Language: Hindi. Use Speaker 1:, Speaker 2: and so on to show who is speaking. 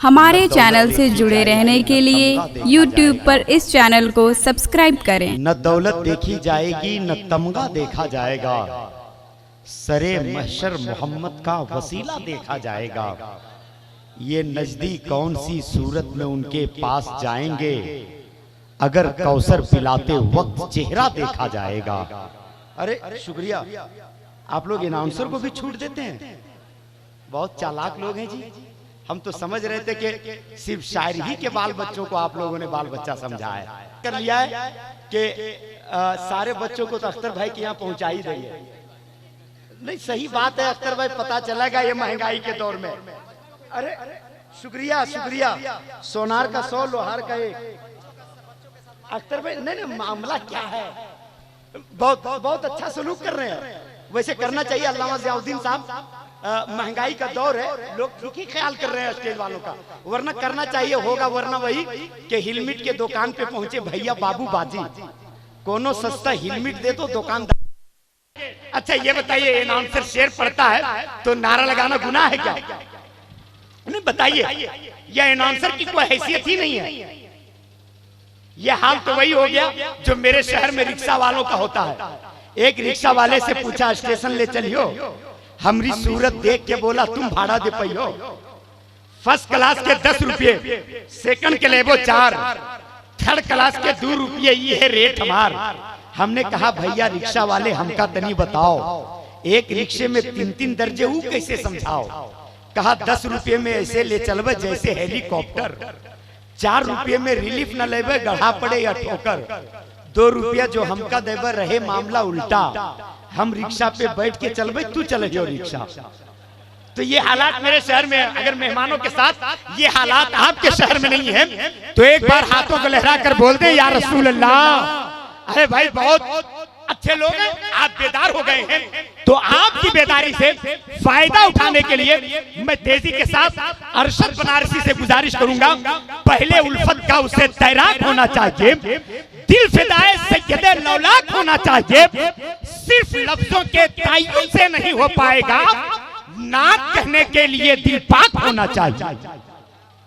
Speaker 1: हमारे चैनल से जुड़े रहने के लिए YouTube पर इस चैनल को सब्सक्राइब करें।
Speaker 2: न दौलत देखी जाएगी न तमगा देखा जाएगा, सरे महशर मोहम्मद का वसीला देखा जाएगा। ये नजदीक कौन सी सूरत में उनके पास जाएंगे, अगर कौसर पिलाते वक्त चेहरा देखा जाएगा। अरे शुक्रिया, आप लोग अनाउंसर को भी छूट देते हैं, बहुत चालाक लोग हैं जी। हम तो समझ रहे थे कि सिर्फ शायरी ही के बाल बच्चों को आप लोगों ने बाल बच्चा समझा है, कर लिया है कि सारे बच्चों को तो अख्तर भाई के यहाँ पहुंचा ही रही है। नहीं, सही बात है अख्तर भाई, पता चलेगा ये महंगाई के दौर में। अरे शुक्रिया शुक्रिया, सोनार का 100 लोहार का 1। अख्तर भाई नहीं, मामला क्या है, बहुत बहुत अच्छा सलूक कर रहे हैं, वैसे करना चाहिए। अल्लामा ज़ियाउद्दीन साहब, महंगाई का दौर है, लोग ठीक ही ख्याल कर रहे हैं स्टेज वालों का, वरना करना चाहिए होगा, वरना वही कि हिलमिट के दुकान पे पहुंचे भैया बाबू बाजी, कोनो सस्ता हिलमिट दे दो दुकानदार। अच्छा ये बताइए, अनाउंसर शेर पढ़ता है तो नारा लगाना गुनाह है क्या? नहीं बताइए, यह अनाउंसर की कोई हैसियत ही नहीं है। यह हाल तो वही हो गया जो मेरे शहर में रिक्शा वालों का होता है। एक रिक्शा वाले से पूछा स्टेशन ले चलियो, हमारी सूरत देख के बोला तुम भाड़ा दे पाइयो, फर्स्ट क्लास के 10 रुपये, सेकंड के लेबो 4, थर्ड क्लास के 2 रुपये, ये है रेट हमार। हमने कहा भैया रिक्शा वाले हमका तनी बताओ, एक रिक्शे में 3-3 दर्जे हूँ कैसे समझाओ? कहा 10 रुपये में ऐसे ले चलबे जैसे हेलीकॉप्टर, 4 रुपये में रिलीफ न लेबे गढ़ा पड़े या ठोकर, 2 रुपया जो हमका देबे रहे मामला उल्टा, हम रिक्शा पे बैठ के चलबे तू चले जो रिक्शा। तो ये हालात मेरे शहर में, अगर मेहमानों के साथ ये हालात आपके शहर में नहीं है तो एक बार हाथों को लहरा कर बोल दे या रसूल अल्लाह। अरे भाई बहुत अच्छे लोग हैं, आप बेदार हो गए हैं, तो आपकी बेदारी से फायदा उठाने के लिए मैं तेजी के साथ अरशद बनारसी से गुजारिश करूंगा, पहले उल्फत का उसे तैराक होना चाहिए, दिल फिदाए सैयदे लौलाक होना चाहिए, सिर्फ लफ्जों के ताय्युन से नहीं हो पाएगा, नात कहने के लिए दिल पाक होना चाहिए।